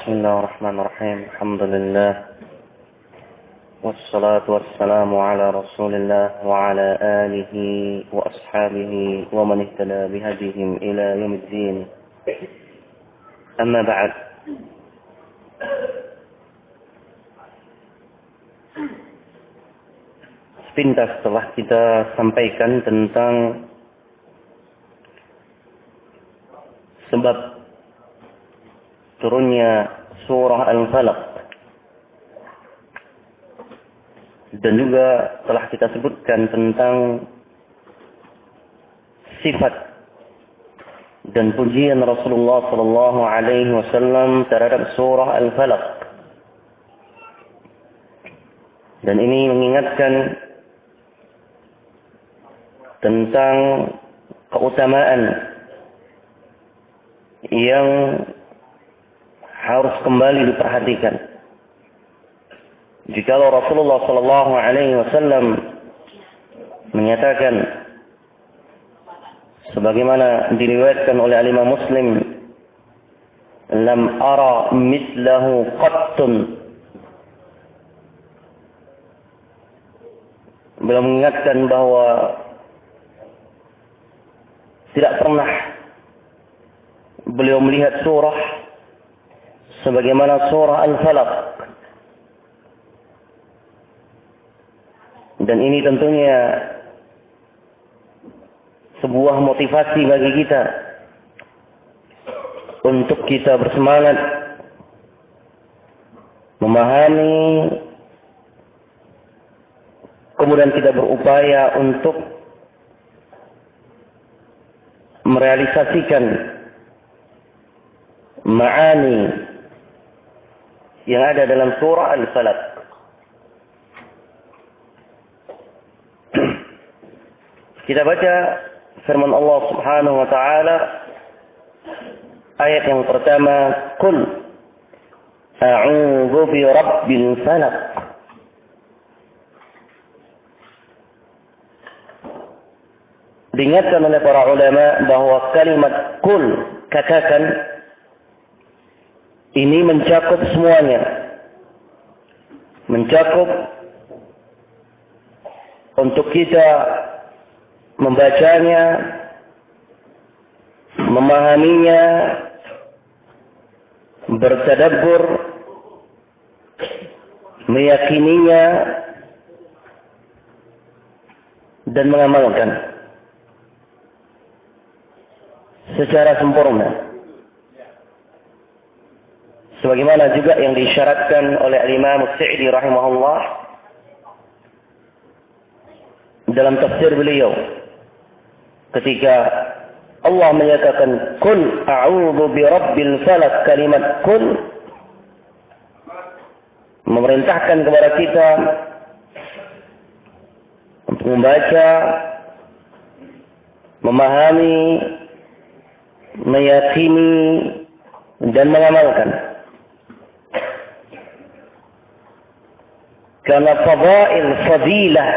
بسم الله الرحمن الرحيم. الحمد لله والصلاة والسلام على رسول الله وعلى آله وأصحابه ومن اهتدى بهديهم إلى يوم الدين. أما بعد. Sepintas telah kita sampaikan tentang sebab turunnya surah Al-Falaq, dan juga telah kita sebutkan tentang sifat dan pujian Rasulullah sallallahu alaihi wasallam terhadap surah Al-Falaq. Dan ini mengingatkan tentang keutamaan yang harus kembali diperhatikan. Jika Rasulullah sallallahu alaihi wasallam menyatakan sebagaimana diriwayatkan oleh Imam Muslim, "Lam ara mislahu qattun." Beliau mengingatkan bahwa tidak pernah beliau melihat surah sebagaimana surah Al-Falaq. Dan ini tentunya sebuah motivasi bagi kita untuk kita bersemangat memahami, kemudian kita berupaya untuk merealisasikan ma'ani yang ada dalam surah Al-Falaq. Kita baca firman Allah Subhanahu wa taala ayat yang pertama, "Qul a'udzu bi rabbil falaq." Diingatkan oleh para ulama bahwa kalimat "qul", katakan, ini mencakup semuanya. Mencakup untuk kita membacanya, memahaminya, bertadabbur, meyakininya, dan mengamalkan secara sempurna. Sebagaimana juga yang disyaratkan oleh Imam As-Sa'di rahimahullah dalam tafsir beliau ketika Allah menyatakan "Qul a'udzu bi rabbil falaq", kalimat "qul" memerintahkan kepada kita untuk membaca, memahami, meyakini, dan mengamalkan. Karena fadilah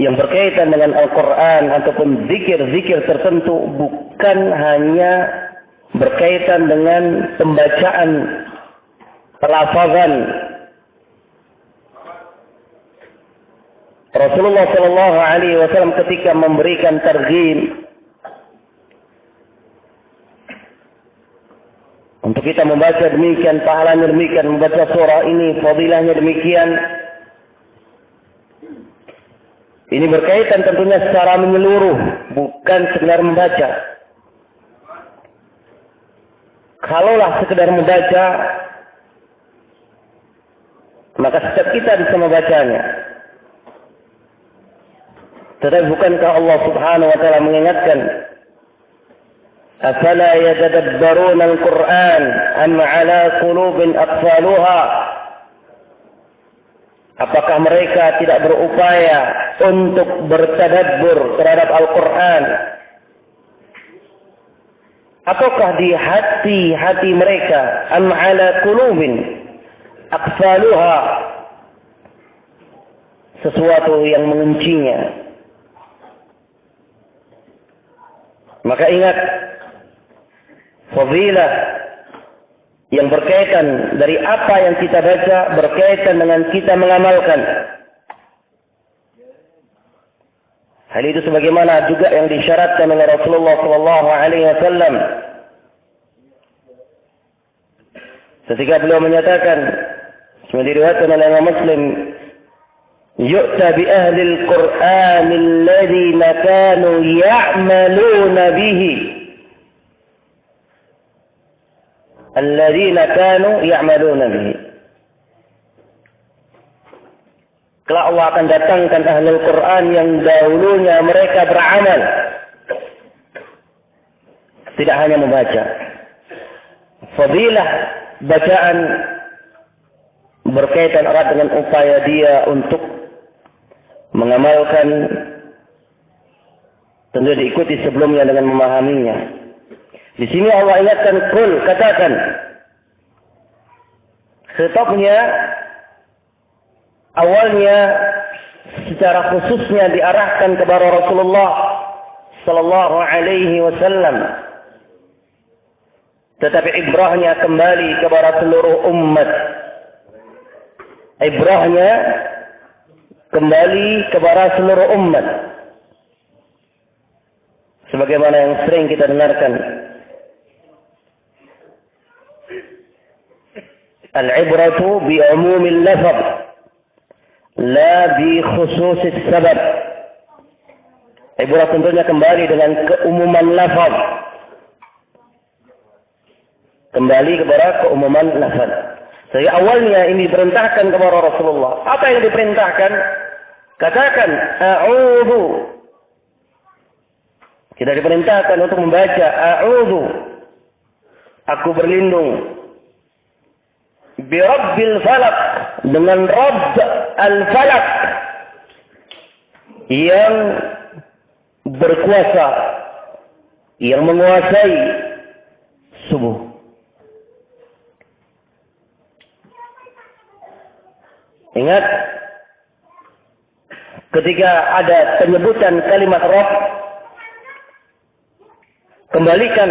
yang berkaitan dengan Al-Quran ataupun zikir-zikir tertentu bukan hanya berkaitan dengan pembacaan, pelafazan. Rasulullah sallallahu alaihi wasallam ketika memberikan targhib untuk kita membaca demikian, pahalanya demikian, membaca surah ini fadilahnya demikian. Ini berkaitan tentunya secara menyeluruh, bukan sekedar membaca. Kalaulah sekedar membaca, maka setiap kita bisa membacanya. Tetapi bukankah Allah Subhanahu wa taala mengingatkan, "Afala yatadabbaruna al-Qur'an am 'ala qulubin aqfaluha?" Apakah mereka tidak berupaya untuk bertadabbur terhadap Al-Quran? Ataukah di hati-hati mereka am 'ala qulubin aqfaluha, sesuatu yang menguncinya? Maka ingat, fadilah yang berkaitan dari apa yang kita baca berkaitan dengan kita mengamalkan. Hal itu sebagaimana juga yang disyaratkan oleh Rasulullah sallallahu alaihi wasallam ketika beliau menyatakan seperti diriwayatkan oleh Imam Muslim, yu'ta bi ahli al-Qur'an alladhina kanu ya'maluna bihi. Alladzina kanu ya'maluna bihi. Kelak Allah akan datangkan ahli Al-Quran yang dahulunya mereka beramal. Tidak hanya membaca. Fadilah bacaan berkaitan erat dengan upaya dia untuk mengamalkan, tentu diikuti sebelumnya dengan memahaminya. Di sini Allah ingatkan, kul, katakan. Khitabnya awalnya secara khususnya diarahkan kepada Rasulullah sallallahu alaihi wasallam. Tetapi ibrahnya kembali kepada seluruh umat. Ibrahnya kembali kepada seluruh umat. Sebagaimana yang sering kita dengarkan. Al-ibratu bi'umumil lafaz la bi khususis sabab. Ibrat tentunya kembali dengan keumuman lafaz. Kembali kepada keumuman lafaz. Jadi awalnya ini diperintahkan kepada Rasulullah. Apa yang diperintahkan? Katakan, a'udhu. Kita diperintahkan untuk membaca, a'udhu. Aku berlindung. Birabbil falak. Dengan Rabb al-falak. Yang berkuasa. Yang menguasai subuh. Ingat, ketika ada penyebutan kalimat Rabb, kembalikan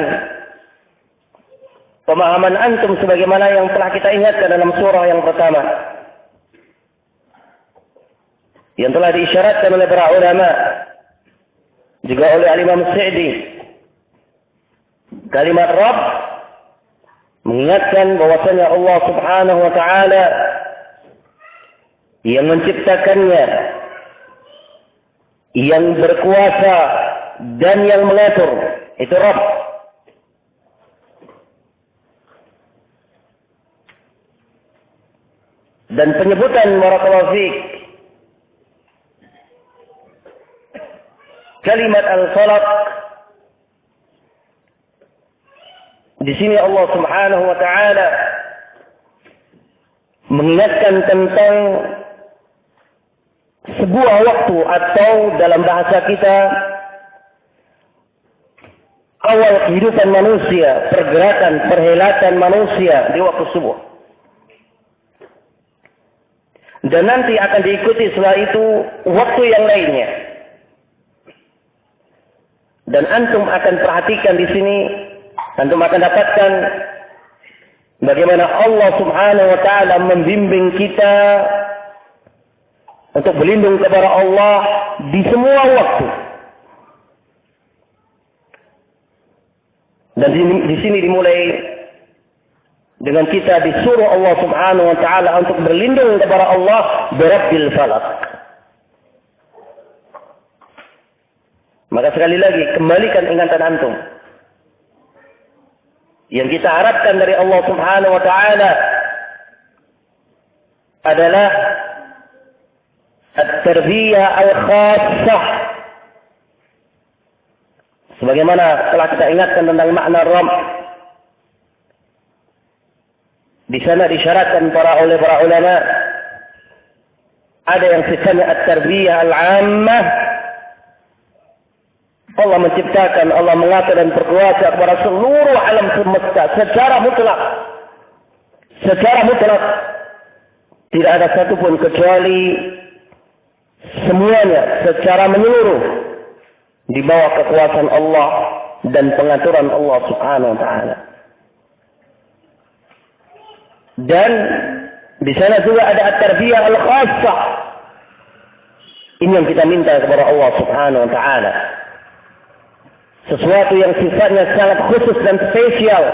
pemahaman antum sebagaimana yang telah kita ingatkan dalam surah yang pertama. Yang telah diisyaratkan oleh para ulama, juga oleh Al-Imam Sa'di. Kalimat Rabb mengingatkan bahwasanya Allah Subhanahu wa taala yang menciptakannya, yang berkuasa dan yang mengatur, itu Rabb. Dan penyebutan barakallahu fiik kalimat al-falaq, di sini Allah Subhanahu wa taala mengingatkan tentang sebuah waktu atau dalam bahasa kita awal kehidupan manusia, pergerakan, perhelatan manusia di waktu subuh. Dan nanti akan diikuti setelah itu waktu yang lainnya. Dan antum akan perhatikan di sini, antum akan dapatkan bagaimana Allah Subhanahu wa taala membimbing kita untuk berlindung kepada Allah di semua waktu. Dan di sini dimulai dengan kita disuruh Allah Subhanahu wa taala untuk berlindung kepada Allah birabbil falaq. Maka sekali lagi kembalikan ingatan antum. Yang kita harapkan dari Allah Subhanahu wa taala adalah at-tarbiyah al-khassah. Sebagaimana telah kita ingatkan tentang makna Rabb. Di sana disyaratkan oleh para ulama, ada yang sifatnya at-tarbiyah al-ammah. Allah menciptakan, Allah mengatur dan berkuasa kepada seluruh alam semesta secara mutlak. Secara mutlak. Tidak ada satupun kecuali semuanya secara menyeluruh di bawah kekuasaan Allah dan pengaturan Allah Subhanahu wa taala. Dan di sana juga ada at-tarbiyah al-khassah. Ini yang kita minta kepada Allah Subhanahu wa taala. Sesuatu yang sifatnya sangat khusus dan spesial.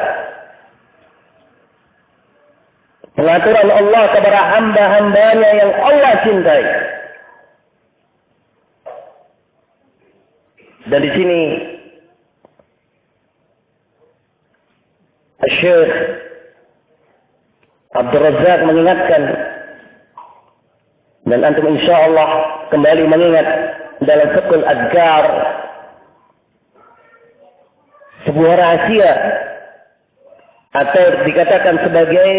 Pengaturan Allah kepada hamba-hambanya yang Allah cintai. Dan di sini Syekh Abdul Razak mengingatkan, dan antum insyaallah kembali mengingat dalam fiqhul azkar, sebuah rahasia atau dikatakan sebagai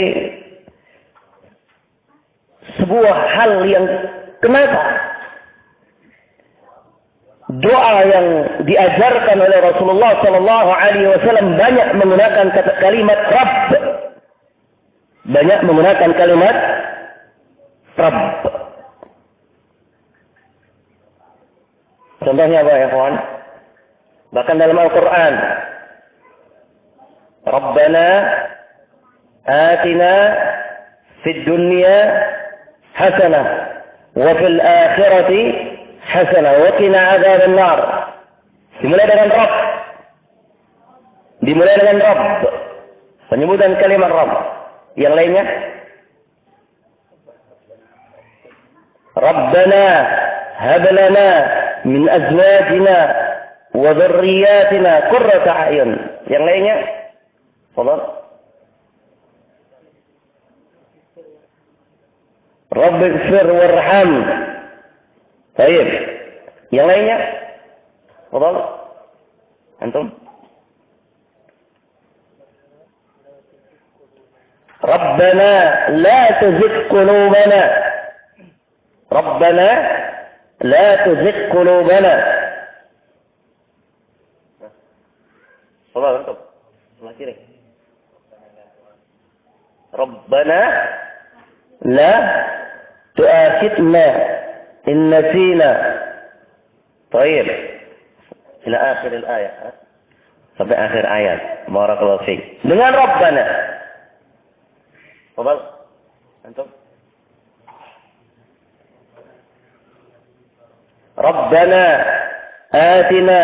sebuah hal yang kenapa doa yang diajarkan oleh Rasulullah sallallahu alaihi wasallam banyak menggunakan kalimat Rabb. Banyak menggunakan kalimat Rabb. Contohnya apa ya kawan? Bahkan dalam Al-Quran, Rabbana atina fid dunya hasanah wa fil akhirati hasanah wa qina adzaban nar. Dimulai dengan Rabb. Dimulai dengan Rabb. Penyebutan kalimat Rabb. Yang lainnya, Rabbana hab lana min azwajina wa dhurriyyatina qurrata a'yun. Yang lainnya, fadhal. Rabbighfir warham. Baik. Yang lainnya, fadhal. Antum? Rabbana la tuzigh qulubana. Rabbana la tuzigh qulubana. Salah antum. Sebelah kiri. Rabbana la tu'akhidna in nasina. Baik. Ila akhir al-ayat. Sampai akhir ayat. Barakallahu fiik. Dengan Rabbana. Fadhal. Antum. Rabbana atina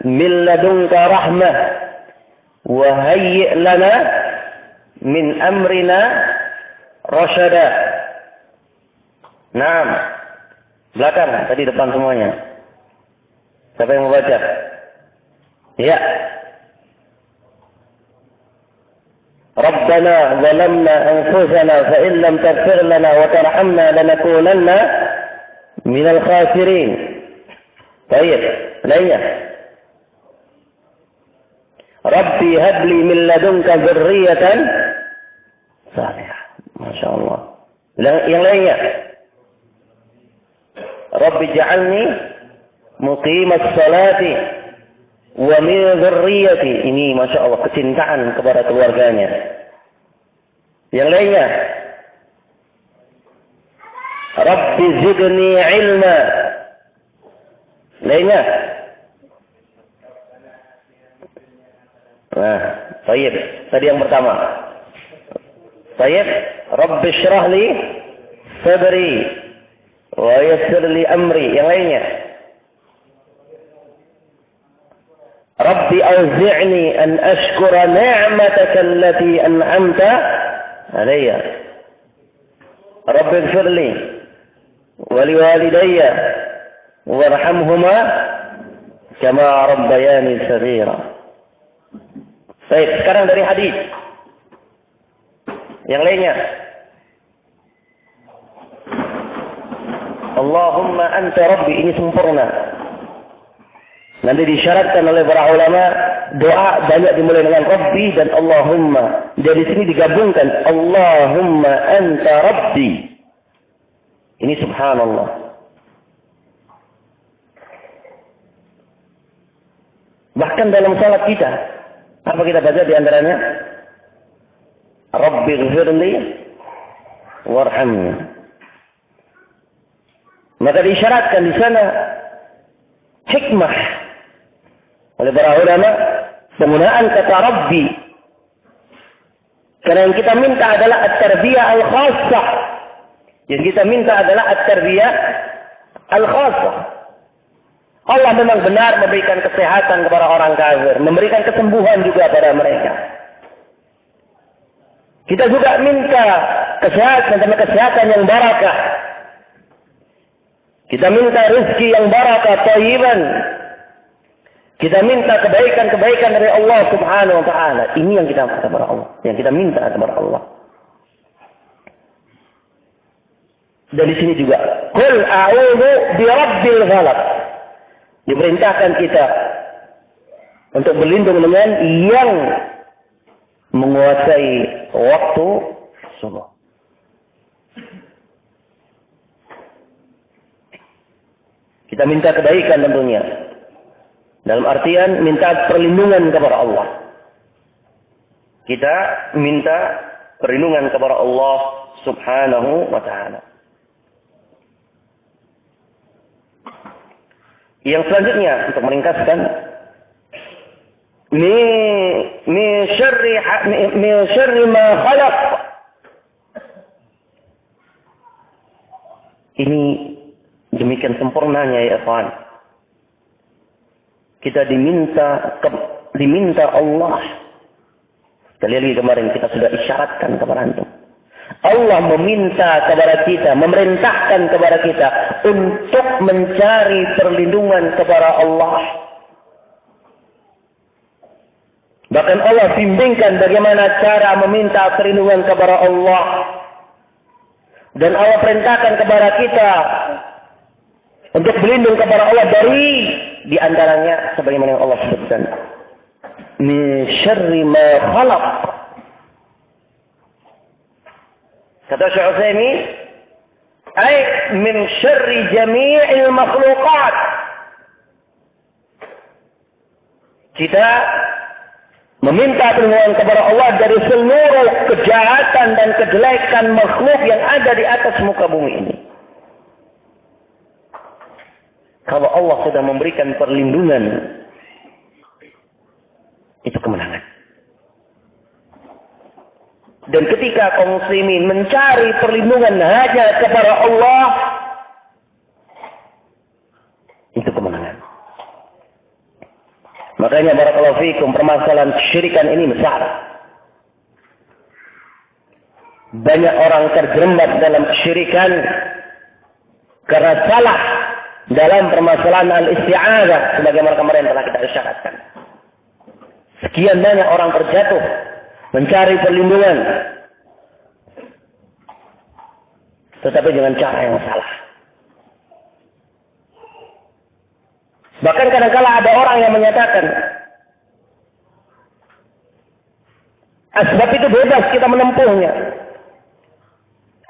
min ladunka rahmah wa hayyi' lana min amrina rasyada. Naam. Belakang, tadi depan semuanya. Siapa yang mau baca? Ya. Rabbana zalamna anfusana fa in lam taghfir lana wa tarhamna lanakunanna minal khasirin. Baik, lainnya. Rabbi habli min ladunka dzurriyyatan salihah. Masya Allah. Yang lainnya. Rabbi ja'alni muqimas salati wa min dzurriyyati. Ini Masya Allah kecintaan kepada keluarganya. Yang lainnya. Rabbi zidni ilma. Lainnya. Nah, baik. Tadi yang pertama. Baik. Rabbi syrah li sadri wa yassir li amri. Yang lainnya. Rabbi auzi'ni an ashkura ni'mataka allati an'amta alayya. Rabbi ighfir li wa liwalidayya warhamhuma kama rabbayani shaghira. Baik, sekarang dari hadis. Yang lainnya. Allahumma anta rabbi, ini sempurna. Nanti disyaratkan oleh para ulama, doa banyak dimulai dengan Rabbi dan Allahumma. Dari sini digabungkan Allahumma anta rabbi. Ini subhanallah. Bahkan dalam salat kita, apa kita baca di antaranya? Rabbi ghfirli warhamni. Maka disyaratkan di sana hikmah oleh para ulama penggunaan kata Rabbi. Karena yang kita minta adalah at-tarbiyah al-khassah. Yang kita minta adalah at-tarbiyah al-khassah. Allah memang benar memberikan kesehatan kepada orang kafir, memberikan kesembuhan juga pada mereka. Kita juga minta kesehatan dan kesehatan yang barakah. Kita minta rezeki yang barakah, thayyiban. Kita minta kebaikan-kebaikan dari Allah Subhanahu wa taala. Ini yang kita minta kepada Allah, yang kita minta kepada Allah. Dan di sini juga, qul a'udzu birabbil falaq. Diperintahkan kita untuk berlindung dengan yang menguasai waktu subuh. Kita minta kebaikan tentunya. Dalam artian minta perlindungan kepada Allah. Kita minta perlindungan kepada Allah Subhanahu wa ta'ala. Yang selanjutnya untuk meringkaskan, min syarri ma khalaq. Ini demikian sempurnanya ya ikhwan. Kita diminta Allah. Sekali lagi kemarin kita sudah isyaratkan kepada antum. Allah meminta kepada kita, memerintahkan kepada kita untuk mencari perlindungan kepada Allah. Bahkan Allah bimbingkan bagaimana cara meminta perlindungan kepada Allah. Dan Allah perintahkan kepada kita untuk berlindung kepada Allah dari di antaranya sebagaimana yang Allah sebutkan. Min syarri ma khalaq. Kata Syekh Utsaimin, ay min syarri jami'il makhluqat. Kita meminta perlindungan kepada Allah dari seluruh kejahatan dan kejelekan makhluk yang ada di atas muka bumi ini. Kalau Allah sudah memberikan perlindungan, itu kemenangan. Dan ketika kaum muslimin mencari perlindungan hanya kepada Allah, itu kemenangan. Makanya barakallahu fikum, permasalahan kesyirikan ini besar. Banyak orang terjerembab dalam kesyirikan karena salah dalam permasalahan al-isti'adzah sebagaimana kemarin telah kita isyaratkan. Sekian banyak orang terjatuh mencari perlindungan, tetapi dengan cara yang salah. Bahkan kadang-kala ada orang yang menyatakan, asbab itu bebas kita menempuhnya.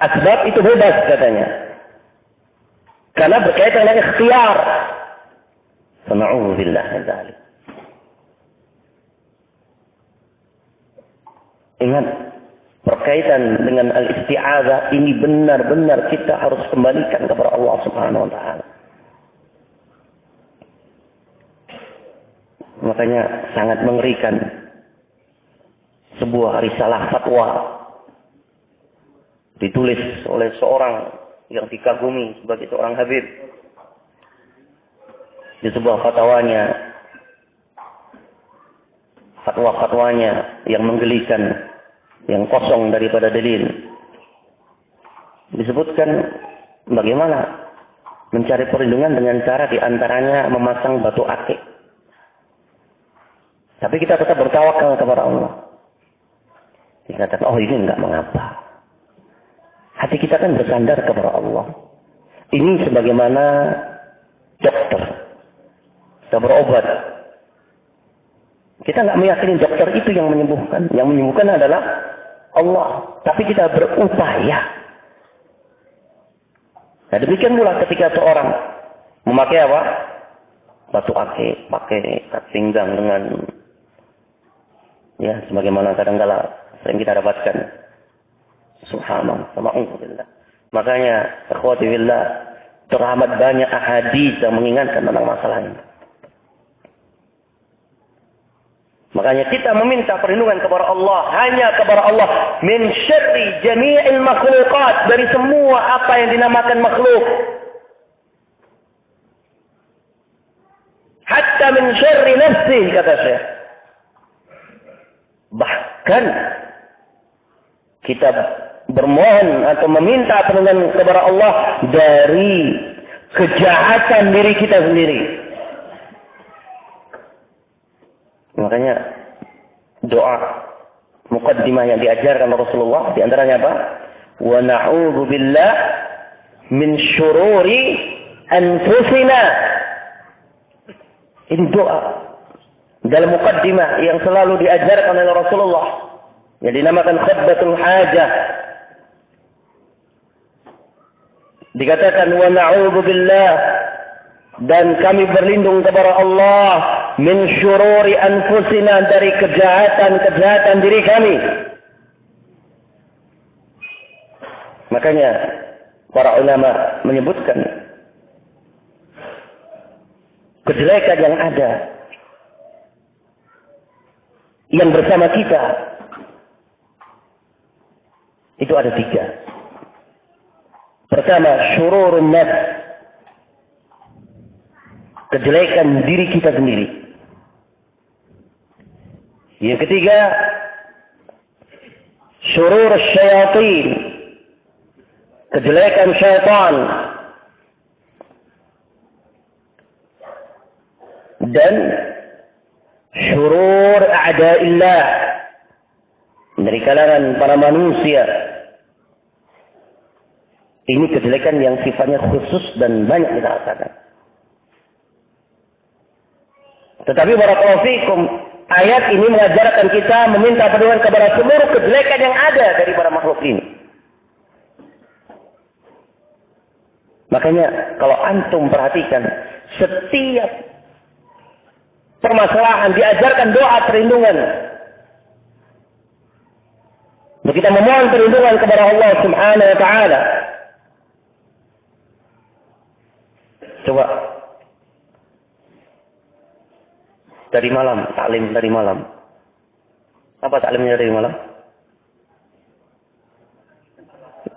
Asbab itu bebas katanya. Karena berkaitan dengan ikhtiar. Na'udzubillah min dzalik. Ingat, berkaitan dengan al-isti'adzah ini benar-benar kita harus kembalikan kepada Allah Subhanahu wa taala. Makanya sangat mengerikan sebuah risalah fatwa ditulis oleh seorang yang dikagumi sebagai seorang habib. Di sebuah fatwa-fatwanya yang menggelikan, yang kosong daripada dalil, disebutkan bagaimana mencari perlindungan dengan cara diantaranya memasang batu akik. Tapi kita tetap bertawakal kepada Allah. Dikatakan, oh ini enggak mengapa. Hati kita kan bersandar kepada Allah. Ini sebagaimana dokter. Kita berobat. Kita enggak meyakini dokter itu yang menyembuhkan. Yang menyembuhkan adalah Allah. Tapi kita berupaya. Nah demikian pula ketika seorang memakai apa? Batu akik, pakai ikat pinggang dengan ya sebagaimana kadang-kala sering kita dapatkan. Subhanallah, ma'udzubillah. Makanya ikhwati billah, teramat banyak ahadits yang mengingatkan tentang masalah ini. Makanya kita meminta perlindungan kepada Allah, hanya kepada Allah, min syarri jami'il makhluqat, dari semua apa yang dinamakan makhluk. Hatta min syarri nafsi, kata Syekh. Bahkan kita bermohon atau meminta perlindungan kepada Allah dari kejahatan diri kita sendiri. Makanya doa muqaddimah yang diajarkan Rasulullah di antaranya apa? Wa na'udzu billah min syururi anfusina. Ini doa dalam muqaddimah yang selalu diajarkan oleh Rasulullah yang dinamakan khutbatul hajah. Dikatakan wa na'udzu billah, dan kami berlindung kepada Allah min syururi anfusina, dari kejahatan diri kami. Makanya para ulama menyebutkan kejelekan yang ada yang bersama kita itu ada 3. Pertama, syururun nafs, kejelekan diri kita sendiri. Yang ketiga, syurur syayatin, kejelekan syaitan. Dan syurur a'da'illah, dari kalangan para manusia. Ini kejelekan yang sifatnya khusus dan banyak kita rasakan. Tetapi barakallahu fikum, ayat ini mengajarkan kita meminta perlindungan kepada seluruh kejelekan yang ada dari para makhluk ini. Makanya kalau antum perhatikan, setiap permasalahan diajarkan doa perlindungan. Kita memohon perlindungan kepada Allah Subhanahu wa taala. Coba dari malam, taklim dari malam. Apa taklimnya dari malam?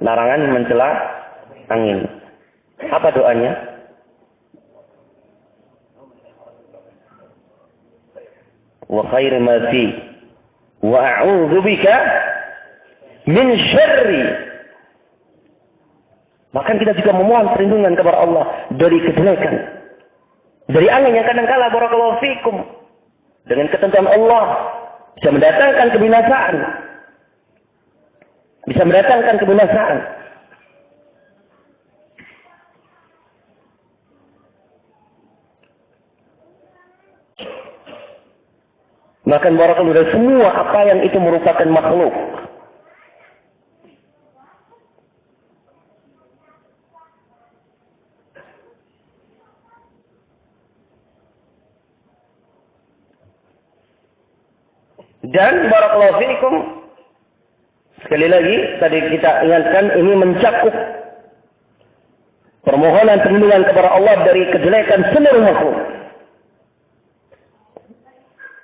Larangan mencela angin. Apa doanya? Wa khairu ma fi wa a'udzu bika min syarri. Bahkan kita juga memohon perlindungan kepada Allah dari kejelekan, dari angin yang kadang-kala barakallahu fikum dengan ketentuan Allah bisa mendatangkan kebinasaan. Bisa mendatangkan kebinasaan. Bahkan barakallahu dari semua apa yang itu merupakan makhluk. Dan barakallahu fiikum, sekali lagi tadi kita ingatkan, ini mencakup permohonan perlindungan kepada Allah dari kejelekan seluruh makhluk.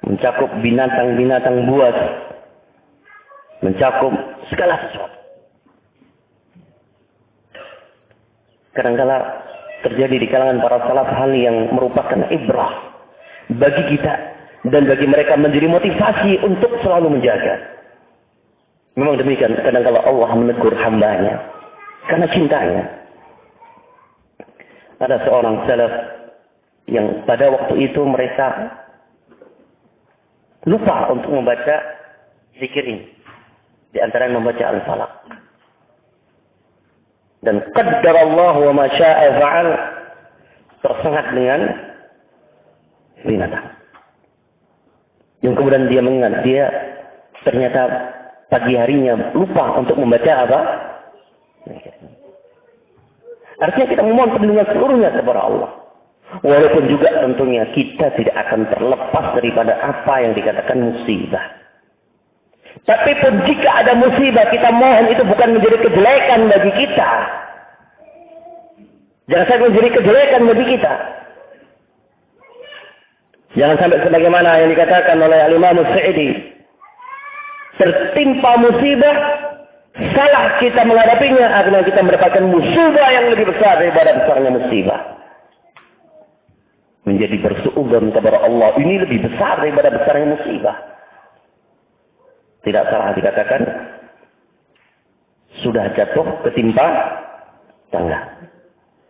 Mencakup binatang-binatang buas, mencakup segala sesuatu. Kadang-kala terjadi di kalangan para salaf hal yang merupakan ibrah bagi kita dan bagi mereka menjadi motivasi untuk selalu menjaga. Memang demikian, kadang-kala Allah menegur hambanya karena cintanya. Ada seorang salaf yang pada waktu itu mereka lupa untuk membaca zikir ini. Di antara yang membaca Al-Falaq. Dan qaddarallahu wa ma syaa fa'al, tersengat dengan binatang. Yang kemudian dia mengingat, dia ternyata pagi harinya lupa untuk membaca apa? Artinya kita memohon perlindungan seluruhnya kepada Allah. Walaupun juga tentunya kita tidak akan terlepas daripada apa yang dikatakan musibah. Tapi pun jika ada musibah, kita mohon itu bukan menjadi kejelekan bagi kita. Jangan sampai menjadi kejelekan bagi kita. Jangan sampai sebagaimana yang dikatakan oleh Al-Imam As-Sa'idi. Tertimpa musibah, salah kita menghadapinya, akhirnya kita mendapatkan musibah yang lebih besar daripada besarnya musibah. Menjadi bersuudzon kepada Allah, ini lebih besar daripada besarnya musibah. Tidak salah dikatakan, sudah jatuh ketimpa tangga.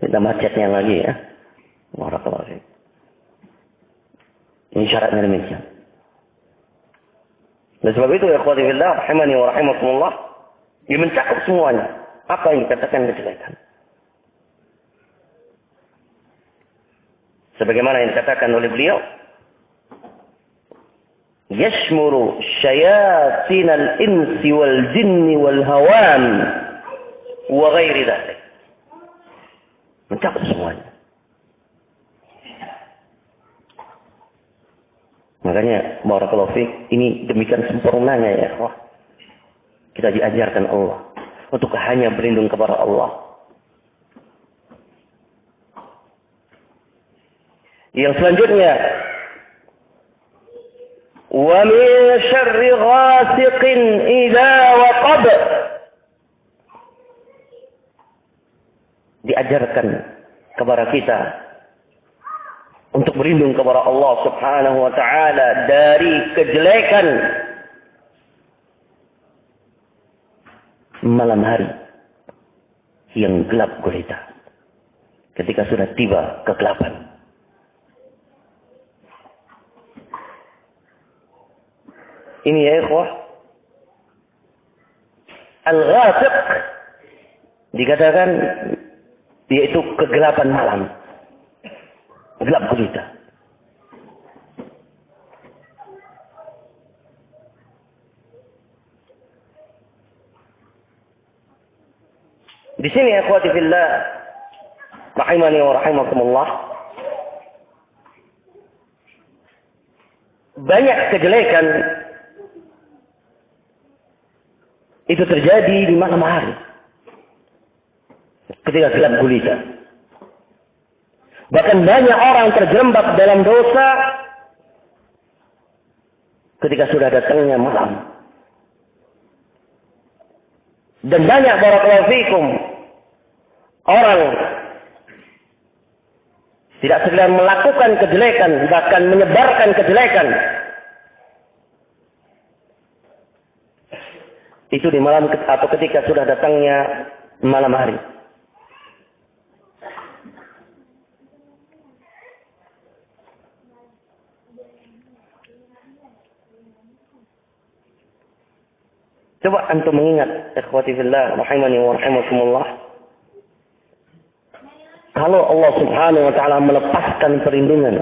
Kita macetnya lagi ya. Barakallahu fiik. Ini syaratnya demikian. Dan sebab itu ya akhwati fillah, rahimani wa rahimakumullah, dia mencakup semuanya. Apa yang dikatakan kejelekan. Sebagaimana yang dikatakan oleh beliau, yashmuru syayatin al-insi wal jinni wal hawan wa ghairi dhalik. Mencakup semuanya. Makanya barakallahu fiik, ini demikian sempurnanya ya ikhwah. Kita diajarkan Allah untuk hanya berlindung kepada Allah. Yang selanjutnya, wa min syarri ghasiqin idza waqab. Diajarkan kepada kita untuk berlindung kepada Allah Subhanahu wa taala dari kejelekan malam hari yang gelap gulita. Ketika sudah tiba kegelapan. Ini ya ikhwah, al-ghasiq dikatakan yaitu kegelapan malam. Gelap gulita. Di sini ya ikhwati fillah, rahimani wa rahimakumullah, banyak kejelekan itu terjadi di malam hari. Ketika gelap gulita. Bahkan banyak orang terjerembab dalam dosa ketika sudah datangnya malam. Dan banyak barakallahu fikum orang tidak sekedar melakukan kejelekan, bahkan menyebarkan kejelekan. Itu di malam atau ketika sudah datangnya malam hari. Coba antum mengingat, ikhwati fillah, rahimani wa rahimakumullah. Kalau Allah Subhanahu wa taala melepaskan perlindungan,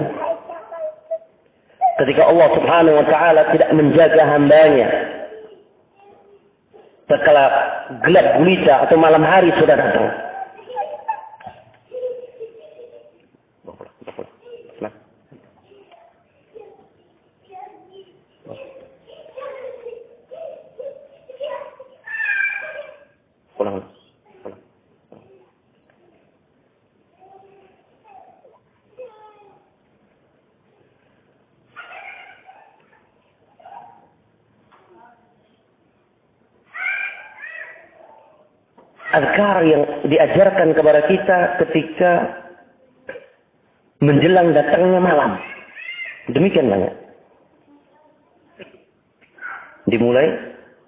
ketika Allah Subhanahu wa taala tidak menjaga hambanya, tatkala gelap gulita atau malam hari sudah datang. Azkar yang diajarkan kepada kita ketika menjelang datangnya malam. Demikian banyak. Dimulai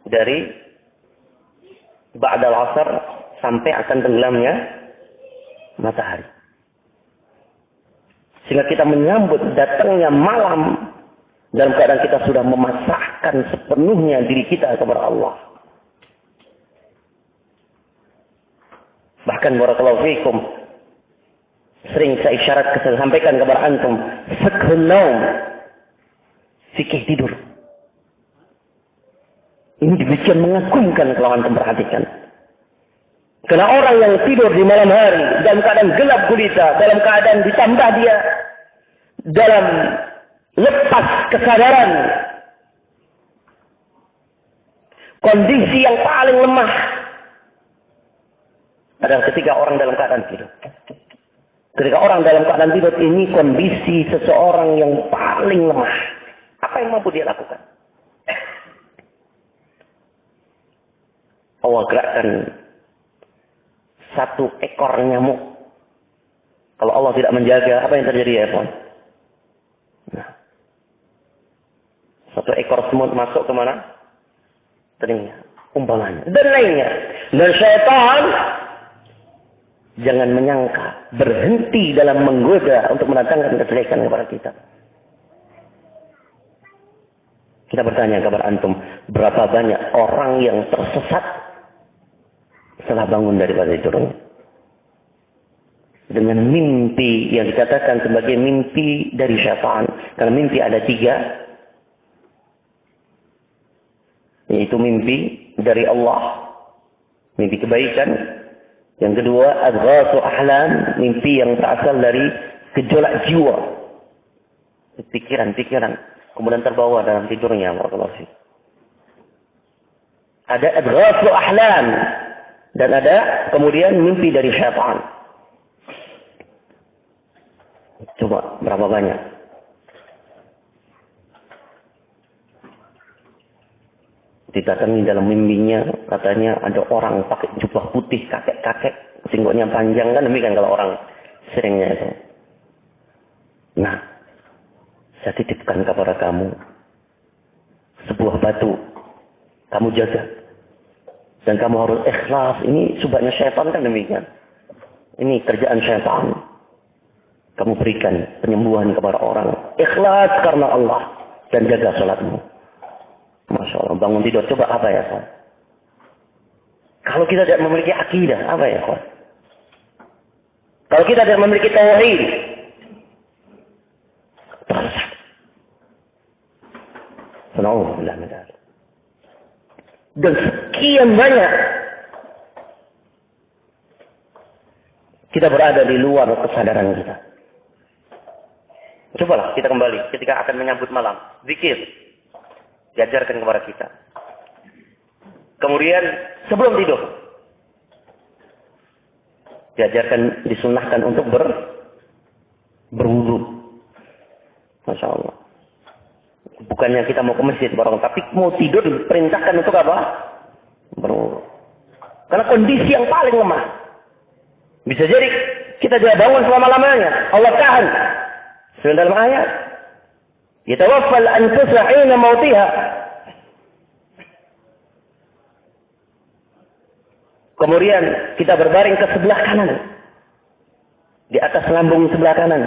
dari ba'dal asar sampai akan tenggelamnya matahari. Sehingga kita menyambut datangnya malam dalam keadaan kita sudah memasrahkan sepenuhnya diri kita kepada Allah. Bahkan barakallahu fikum, sering saya sampaikan kepada antum, fiqhun naum, fikih tidur. Ini demikian mengagumkan kalau antum perhatikan. Karena orang yang tidur di malam hari dalam keadaan gelap gulita, dalam keadaan ditambah dia dalam lepas kesadaran, kondisi yang paling lemah adalah ketika orang dalam keadaan tidur. Ketika orang dalam keadaan tidur, ini kondisi seseorang yang paling lemah. Apa yang mampu dia lakukan? Allah gerakkan satu ekor nyamuk. Kalau Allah tidak menjaga, apa yang terjadi ya, Tuhan? Nah, satu ekor semut masuk ke mana? Telinga, umpamanya. Dan lainnya. Dan syaitan, jangan menyangka, berhenti dalam menggoda untuk mendatangkan kejelekan kepada kita. Kita bertanya kepada antum, berapa banyak orang yang tersesat setelah bangun daripada tidurnya? Dengan mimpi yang dikatakan sebagai mimpi dari syaitan. Karena mimpi ada 3. Yaitu mimpi dari Allah. Mimpi kebaikan. Yang kedua, adghasu ahlam. Mimpi yang berasal dari gejolak jiwa. Pikiran-pikiran. Kemudian terbawa dalam tidurnya. Ada adghasu ahlam. Dan ada kemudian mimpi dari syaitan. Coba berapa banyak? Didatangi dalam mimpinya, katanya ada orang pakai jubah putih, kakek-kakek, singgotnya panjang, kan demikian kalau orang seringnya itu. Nah, saya titipkan kepada kamu sebuah batu, kamu jaga. Dan kamu harus ikhlas. Ini subhatnya syaitan, kan demikian. Ini kerjaan syaitan. Kamu berikan penyembuhan kepada orang. Ikhlas karena Allah. Dan jaga salatmu. Masya Allah. Bangun tidur. Coba apa ya, Pak? Kalau kita tidak memiliki akidah. Apa ya, Pak? Kalau kita tidak memiliki tauhid. Terus. Subhanallah. Dan sekian banyak. Kita berada di luar kesadaran kita. Cobalah kita kembali ketika akan menyambut malam. Zikir. Diajarkan kepada kita. Kemudian sebelum tidur. Diajarkan, disunahkan untuk berwudu. Masya Allah. Bukannya kita mau ke masjid barang, tapi mau tidur diperintahkan untuk apa? Berwudu. Karena kondisi yang paling lemah. Bisa jadi kita tidak bangun selama-lamanya. Allah tahan. Dalam ayat, yatawaffal anfusa 'ina mautiha. Kemudian kita berbaring ke sebelah kanan. Di atas lambung sebelah kanan.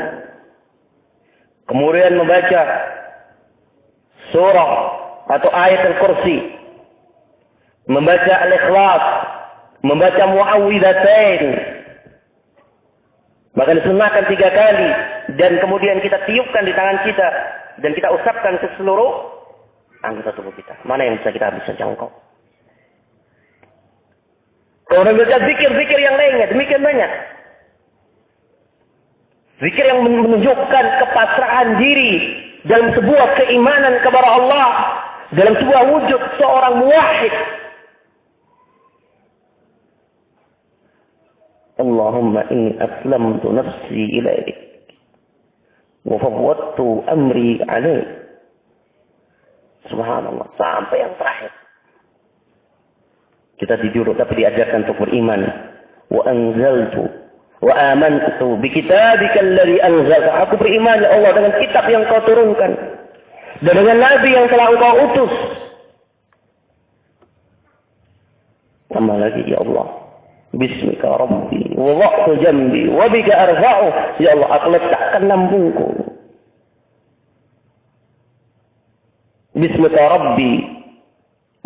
Kemudian membaca surah atau ayat al-kursi. Membaca al-ikhlas. Membaca mu'awwidhatain. Maka disunahkan 3 kali. Dan kemudian kita tiupkan di tangan kita. Dan kita usapkan ke seluruh anggota tubuh kita. Mana yang bisa jangkau. Kemudian baca zikir-zikir yang lainnya. Demikian banyak. Zikir yang menunjukkan kepasrahan diri. Dalam sebuah keimanan kepada Allah. Dalam sebuah wujud seorang muwahhid. Allahumma inni aslamtu nafsi ilaik. Wafawwadtu amri alaik. Subhanallah. Sampai yang terakhir. Kita tidur tapi diajarkan untuk beriman. Wa anzaltu. Wa amantu. Bikitabika alladhi anzalta. Aku beriman ya Allah dengan kitab yang kau turunkan. Dan dengan Nabi yang telah engkau utus. Tambah lagi ya Allah. Bismika Rabbi, wa wa'tu jambi, wa bika arfa'u. Ya Allah, aku letakkan lambungku. Bismika Rabbi,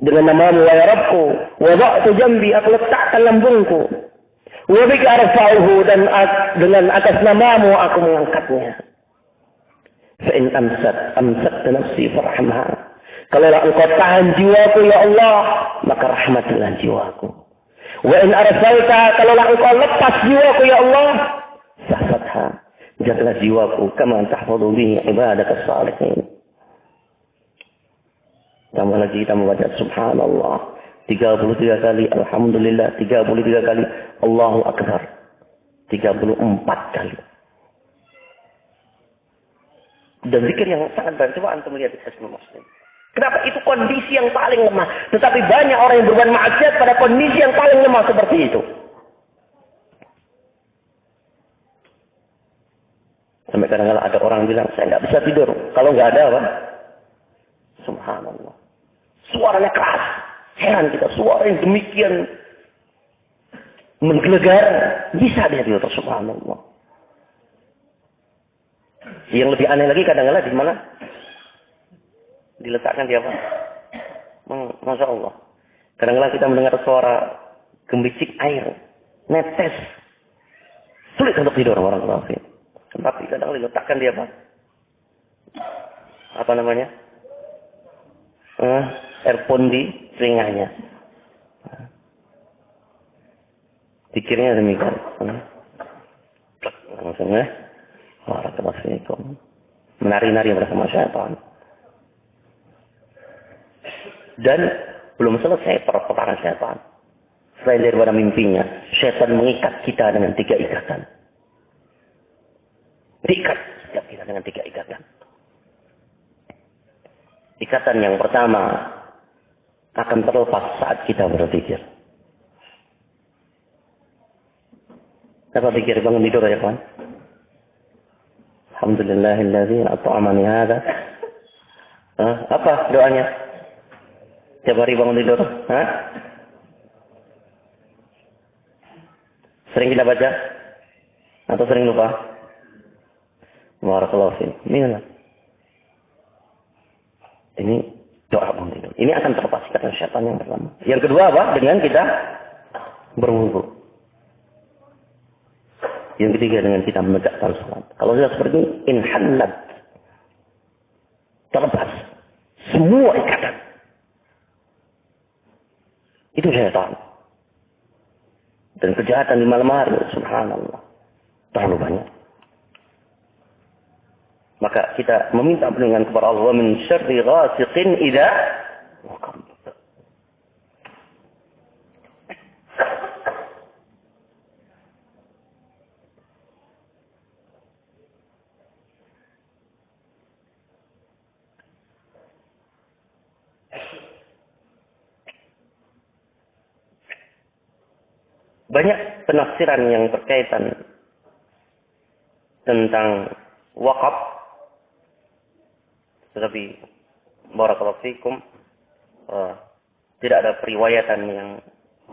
dengan namamu wa ya Rabbku, wa wa'tu jambi, aku letakkan lambungku. Wa bika arfa'uhu, dan dengan atas namamu aku mengangkatnya. Fa'in amsakta nafsi farhamha. Kalau engkau tahan jiwaku ya Allah, maka rahmatilah jiwaku. Wa in arsalta, kalau engkau lepas jiwaku ya Allah, sahfatha, jagalah jiwaku kama tahfadhu bihi ibadakas salihin. Tambah lagi kita membaca subhanallah 33 kali, alhamdulillah 33 kali, Allahu akbar 34 kali. dan zikir yang sangat banyak. Coba antum lihat di Hisnul Muslim. Kenapa? Itu kondisi yang paling lemah. Tetapi banyak orang yang berbuat maksiat pada kondisi yang paling lemah seperti itu. Sampai kadang-kadang ada orang bilang, saya nggak bisa tidur. Kalau nggak ada apa? Subhanallah. Suaranya keras. Heran kita. Suara yang demikian menggelegar. Bisa dia tidur. Subhanallah. Yang lebih aneh lagi kadang-kadang di mana? Diletakkan di apa? Masya Allah. Kadang-kadang kita mendengar suara gembicik air. Netes. Sulit untuk tidur orang kafir. Tapi kadang diletakkan di apa? Apa namanya? Earphone di telinganya. Pikirnya demikian. Langsungnya. Waalaikumsalam. Menari-nari bersama syaitan. Dan belum selesai perpecahan syaitan. Selain daripada mimpinya, syaitan mengikat kita dengan 3 ikatan. Diikat setiap kita dengan 3 ikatan. Ikatan yang pertama akan terlepas saat kita berpikir. Apa pikir bangun tidur ya kawan? Alhamdulillahilladzi at'amani hadza. Apa doanya? Tiap hari bangun tidur, Sering kita baca? Atau sering lupa? Barakallahu fiik. Ini doa bangun tidur. Ini akan terlepas ikatan syaitan yang pertama. Yang kedua apa? Dengan kita berwudu. Yang ketiga dengan kita menegakkan salat. Kalau sudah seperti ini, inhallat. Terlepas. Semua ikatan. Itu syaitan. Dan kejahatan di malam hari. Subhanallah. Terlalu banyak. Maka kita meminta perlindungan kepada Allah. Min syarri ghasiqin idza waqab. Banyak penafsiran yang berkaitan tentang wakaf. Tetapi barakallahu fikum, tidak ada periwayatan yang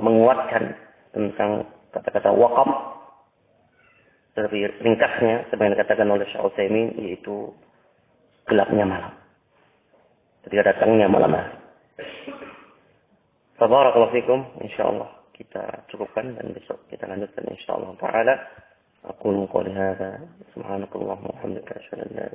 menguatkan tentang kata-kata wakaf. Tetapi ringkasnya, sebenarnya dikatakan oleh Syekh Utsaimin, yaitu gelapnya malam. Ketika datangnya malam hari. Barakallahu fikum, insyaallah kita cukupkan dan besok kita lanjutkan insyaallah taala. Aqulu qouli hadza subhanakallahumma wa bihamdika asyhadu an la